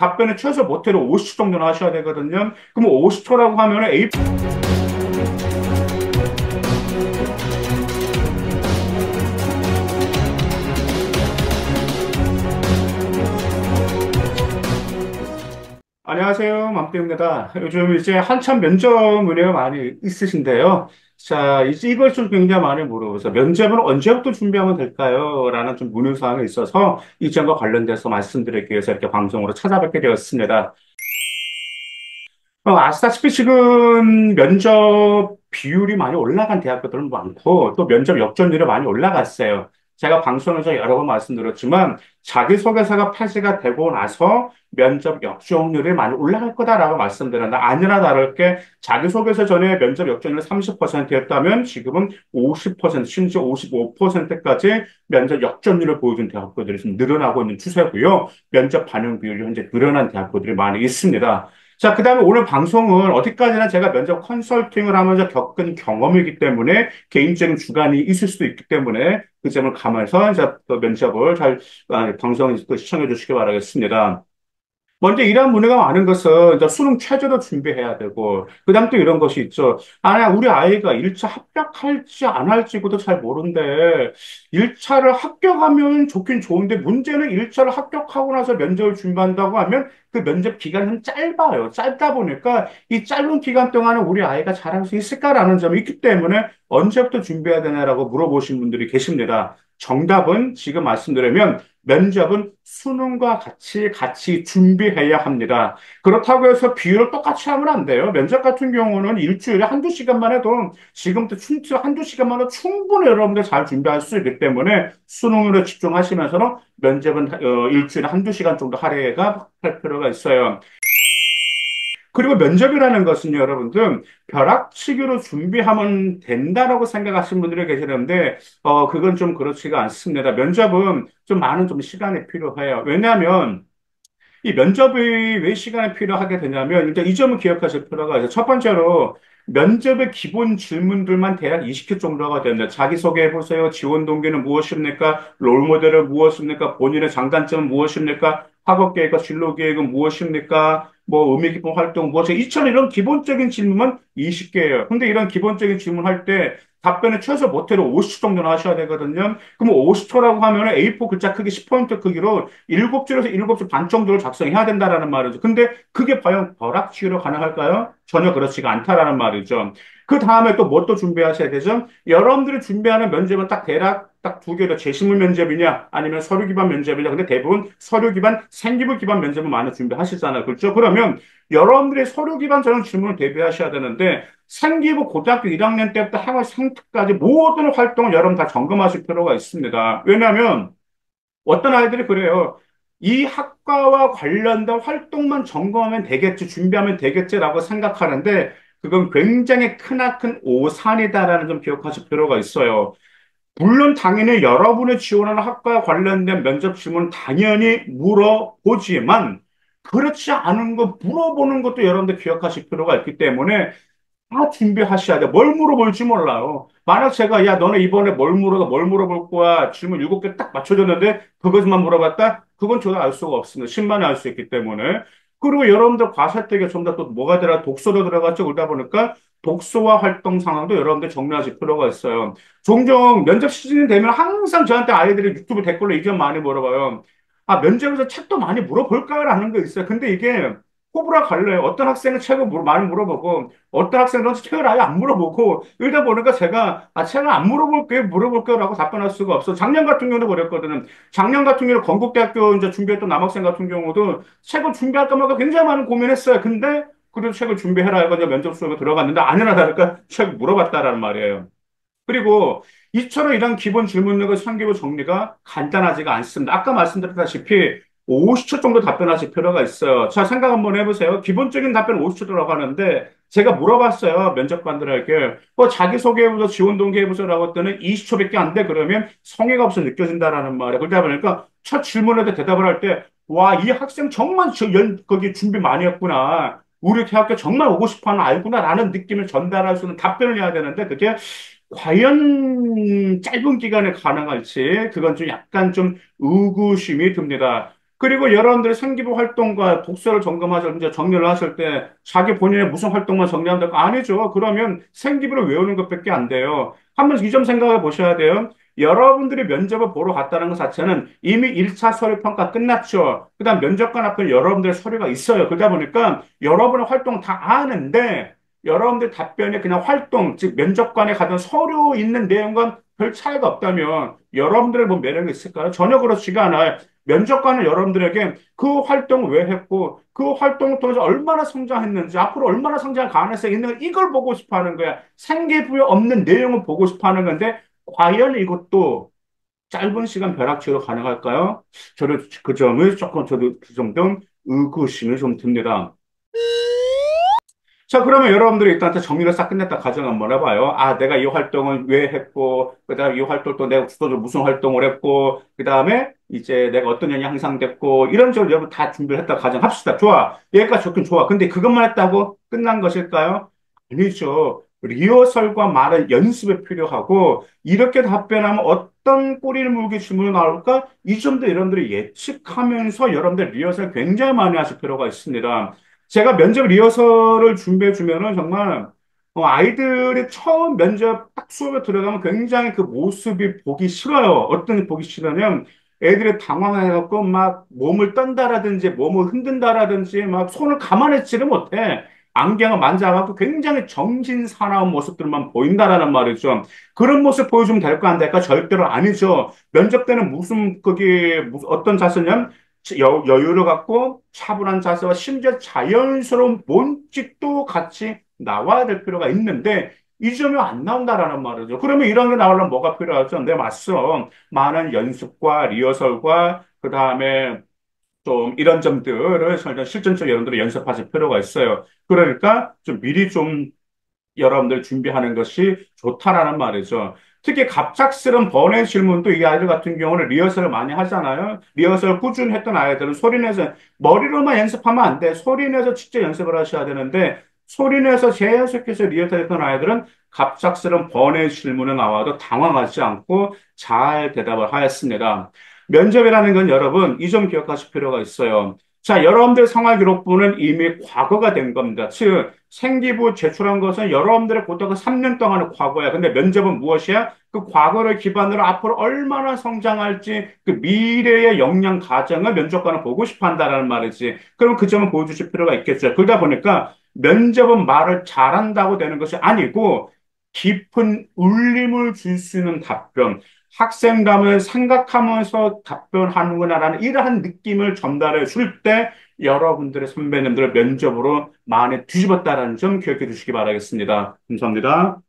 답변을 최소 못해도 50초 정도는 하셔야 되거든요. 그럼 50초라고 하면 A 안녕하세요. 맘때입니다. 요즘 이제 한참 면접 문의가 많이 있으신데요. 자, 이제 이걸 좀 굉장히 많이 물어보세요. 면접은 언제부터 준비하면 될까요? 라는 좀 문의사항이 있어서 이 점과 관련돼서 말씀드리기 위해서 이렇게 방송으로 찾아뵙게 되었습니다. 아시다시피 지금 면접 비율이 많이 올라간 대학교들은 많고 또 면접 역전율이 많이 올라갔어요. 제가 방송에서 여러 번 말씀드렸지만 자기소개서가 폐지가 되고 나서 면접 역전율이 많이 올라갈 거다라고 말씀드렸는데 아니나 다를게 자기소개서 전에 면접 역전율 30%였다면 지금은 50%, 심지어 55%까지 면접 역전율을 보여준 대학교들이 좀 늘어나고 있는 추세고요. 면접 반영 비율이 현재 늘어난 대학교들이 많이 있습니다. 자, 그 다음에 오늘 방송은 어디까지나 제가 면접 컨설팅을 하면서 겪은 경험이기 때문에 개인적인 주관이 있을 수도 있기 때문에 그 점을 감안해서 이제 또 면접을 방송 시청해 주시기 바라겠습니다. 먼저 이러한 문제가 많은 것은 이제 수능 최저도 준비해야 되고, 그 다음 또 이런 것이 있죠. 아, 우리 아이가 1차 합격할지 안 할지도 잘 모르는데, 1차를 합격하면 좋긴 좋은데, 문제는 1차를 합격하고 나서 면접을 준비한다고 하면 그 면접 기간은 짧아요. 짧다 보니까 이 짧은 기간 동안에 우리 아이가 잘할 수 있을까라는 점이 있기 때문에 언제부터 준비해야 되냐라고 물어보신 분들이 계십니다. 정답은 지금 말씀드리면 면접은 수능과 같이 준비해야 합니다. 그렇다고 해서 비율을 똑같이 하면 안 돼요. 면접 같은 경우는 일주일에 한두 시간만 해도 지금부터 한두 시간만 해도 충분히 여러분들 잘 준비할 수 있기 때문에 수능으로 집중하시면서는 면접은 일주일에 한두 시간 정도 할애가 할 필요가 있어요. 그리고 면접이라는 것은 여러분들 벼락치기로 준비하면 된다라고 생각하시는 분들이 계시는데 그건 좀 그렇지가 않습니다. 면접은 좀 많은 좀 시간이 필요해요. 왜냐하면 이 면접이 왜 시간이 필요하게 되냐면 일단 이 점을 기억하실 필요가 있어요. 첫 번째로 면접의 기본 질문들만 대략 20개 정도가 됩니다. 자기소개해 보세요. 지원 동기는 무엇입니까? 롤모델은 무엇입니까? 본인의 장단점은 무엇입니까? 학업 계획과 진로 계획은 무엇입니까? 뭐 의미 깊은 활동 무엇이 이처럼 이런 기본적인 질문만 20개예요. 근데 이런 기본적인 질문할 때 답변을 최소 못해도 50초 정도는 하셔야 되거든요. 그럼 50초라고 하면 A4 글자 크기 10포인트 크기로 7줄에서 7줄 반 정도를 작성해야 된다라는 말이죠. 근데 그게 과연 벼락치기로 가능할까요? 전혀 그렇지가 않다라는 말이죠. 그 다음에 또 뭐 또 준비하셔야 되죠? 여러분들이 준비하는 면접은 딱 대략 딱 두 개로 제시물 면접이냐 아니면 서류 기반 면접이냐. 근데 대부분 서류 기반, 생기부 기반 면접을 많이 준비하시잖아요. 그렇죠? 그러면 여러분들이 서류 기반 저런 질문을 대비하셔야 되는데 생기부 고등학교 1학년 때부터 학원 상특까지 모든 활동을 여러분 다 점검하실 필요가 있습니다. 왜냐하면 어떤 아이들이 그래요. 이 학과와 관련된 활동만 점검하면 되겠지, 준비하면 되겠지라고 생각하는데 그건 굉장히 크나큰 오산이다라는 점 기억하실 필요가 있어요. 물론 당연히 여러분의 지원하는 학과와 관련된 면접 질문 당연히 물어보지만 그렇지 않은 거 물어보는 것도 여러분들 기억하실 필요가 있기 때문에 다 준비하셔야 돼. 뭘 물어볼지 몰라요. 만약 제가, 야, 너네 이번에 뭘 물어볼 거야. 질문 7개 딱 맞춰줬는데, 그것만 물어봤다? 그건 저도 알 수가 없습니다. 신만이 알 수 있기 때문에. 그리고 여러분들 과사택에 좀 더 또 뭐가 들어가, 독서도 들어갔죠. 그러다 보니까 독서와 활동 상황도 여러분들 정리하실 필요가 있어요. 종종 면접 시즌이 되면 항상 저한테 아이들이 유튜브 댓글로 이점 많이 물어봐요. 아, 면접에서 책도 많이 물어볼까요? 라는 거 있어요. 근데 이게 호불호 갈려요. 어떤 학생은 책을 많이 물어보고, 어떤 학생들은 책을 아예 안 물어보고, 이러다 보니까 제가, 책을 안 물어볼게요 라고 답변할 수가 없어. 작년 같은 경우도 그랬거든요. 작년 같은 경우 건국대학교 이제 준비했던 남학생 같은 경우도 책을 준비할까 말까 굉장히 많은 고민했어요. 근데, 그래도 책을 준비해라 해서 이제 면접 수업에 들어갔는데, 아니나 다를까 책을 물어봤다라는 말이에요. 그리고 이처럼 이런 기본 질문력의 상기부 정리가 간단하지가 않습니다. 아까 말씀드렸다시피 50초 정도 답변하실 필요가 있어요. 자, 생각 한번 해보세요. 기본적인 답변 50초 들어가는데 제가 물어봤어요. 면접관들에게. 자기소개해보세요. 지원 동기해보세요라고 했더니 20초밖에 안 돼. 그러면 성의가 없어 느껴진다라는 말이에요. 그러다 보니까 첫 질문에도 대답을 할 때, 와, 이 학생 정말 거기 준비 많이 했구나. 우리 대학교 정말 오고 싶어 하는 알구나라는 느낌을 전달할 수 있는 답변을 해야 되는데 그게 과연 짧은 기간에 가능할지 그건 좀 약간 좀 의구심이 듭니다. 그리고 여러분들이 생기부 활동과 독서를 점검하실, 이제 정리를 하실 때 자기 본인의 무슨 활동만 정리한다고 아니죠. 그러면 생기부를 외우는 것밖에 안 돼요. 한번 이 점 생각해 보셔야 돼요. 여러분들이 면접을 보러 갔다는 것 자체는 이미 1차 서류 평가 끝났죠. 그다음 면접관 앞에 여러분들의 서류가 있어요. 그러다 보니까 여러분의 활동 다 아는데 여러분들 답변이 그냥 활동, 즉 면접관에 가던 서류 있는 내용과 별 차이가 없다면 여러분들의 뭐 매력이 있을까요? 전혀 그렇지가 않아요. 면접관은 여러분들에게 그 활동을 왜 했고, 그 활동을 통해서 얼마나 성장했는지, 앞으로 얼마나 성장할 가능성이 있는가, 이걸 보고 싶어 하는 거야. 생계부에 없는 내용을 보고 싶어 하는 건데, 과연 이것도 짧은 시간 벼락치기로 가능할까요? 저는 그 점을 조금, 저도 그 점도 의구심이 좀 듭니다. 자, 그러면 여러분들이 일단 정리를 싹 끝냈다 가정 한번 해봐요. 아, 내가 이 활동을 왜 했고, 그 다음에 이 활동 또 내가 주로 무슨 활동을 했고, 그 다음에 이제 내가 어떤 연이 향상됐고, 이런 식으로 여러분 다 준비를 했다 가정 합시다. 좋아. 여기까지 좋긴 좋아. 근데 그것만 했다고 끝난 것일까요? 아니죠. 리허설과 말은 연습이 필요하고, 이렇게 답변하면 어떤 꼬리를 물게 질문이 나올까? 이 점도 여러분들이 예측하면서 여러분들 리허설 굉장히 많이 하실 필요가 있습니다. 제가 면접 리허설을 준비해 주면은 정말 아이들이 처음 면접 딱 수업에 들어가면 굉장히 그 모습이 보기 싫어요. 어떤 보기 싫으면 애들이 당황해갖고 막 몸을 떤다라든지 몸을 흔든다라든지 막 손을 가만히지를 못해. 안경을 만져갖고 굉장히 정신 사나운 모습들만 보인다라는 말이죠. 그런 모습 보여주면 될까 안 될까? 절대로 아니죠. 면접 때는 무슨 그게 어떤 자세냐면 여유를 갖고 차분한 자세와 심지어 자연스러운 몸짓도 같이 나와야 될 필요가 있는데 이 점이 안 나온다라는 말이죠. 그러면 이런 게 나오려면 뭐가 필요하죠? 네, 맞죠. 많은 연습과 리허설과 그 다음에 좀 이런 점들을 실전적으로 여러분들이 연습하실 필요가 있어요. 그러니까 좀 미리 좀 여러분들 준비하는 것이 좋다라는 말이죠. 특히 갑작스런 번외 질문도 이 아이들 같은 경우는 리허설을 많이 하잖아요. 리허설 꾸준히 했던 아이들은 소리내서 머리로만 연습하면 안 돼. 소리내서 직접 연습을 하셔야 되는데 소리내서 재연속해서 리허설 했던 아이들은 갑작스런 번외 질문이 나와도 당황하지 않고 잘 대답을 하였습니다. 면접이라는 건 여러분 이 점 기억하실 필요가 있어요. 자, 여러분들 생활 기록부는 이미 과거가 된 겁니다. 즉, 생기부 제출한 것은 여러분들의 고등학교 3년 동안의 과거야. 근데 면접은 무엇이야? 그 과거를 기반으로 앞으로 얼마나 성장할지 그 미래의 역량 과정을 면접관은 보고 싶어 한다라는 말이지. 그럼 그 점을 보여주실 필요가 있겠죠. 그러다 보니까 면접은 말을 잘한다고 되는 것이 아니고 깊은 울림을 줄 수 있는 답변, 학생감을 생각하면서 답변하는구나라는 이러한 느낌을 전달해 줄 때 여러분들의 선배님들을 면접으로 많이 뒤집었다라는 점 기억해 주시기 바라겠습니다. 감사합니다.